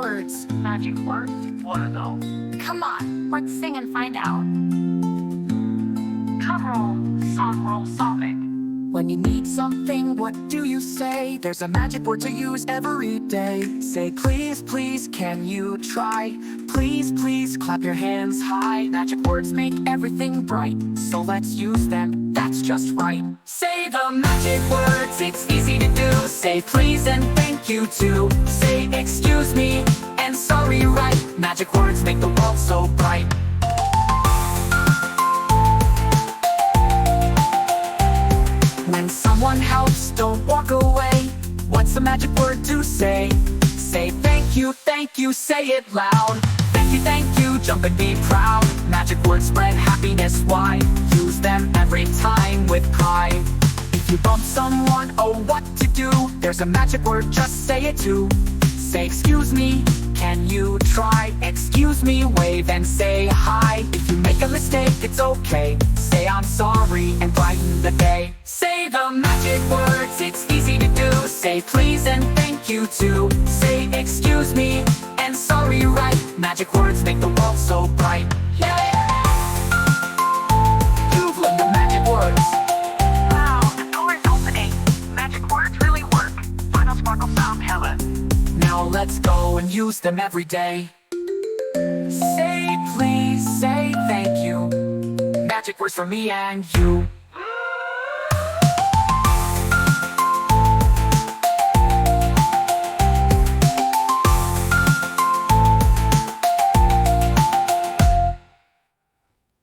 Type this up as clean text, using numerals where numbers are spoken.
words. Magic words? What are those? Come on, let's sing and find out. Drum roll, sobbing. When you need something, what do you say? There's a magic word to use every day. Say please, please, can you try? Please, please, clap your hands high. Magic words make everything bright, so let's use them, that's just right. Say the magic words, it's easy to do. Say please and thank you too. Say excuse me and sorry right. Magic words make the world so bright. When someone helps, don't walk away. What's the magic word to say? Say thank you, say it loud. Thank you, jump and be proud. Magic words spread happiness wide. Use them every time with pride. If you bump someone, oh what to do? There's a magic word, just say it too. Say excuse me, can you try? Excuse me, wave and say hi. If you make a mistake, it's okay. Say I'm sorry and brighten the day. Say the magic words, it's easy to do. Say please and thank you too. Say excuse me and sorry right. Magic words make the world so bright. Yeah! You've learned the magic words. Wow, the door's opening. Magic words really work. Final sparkle sound hella. Now let's go and use them every day. Say please, say thank you. Magic words for me and you.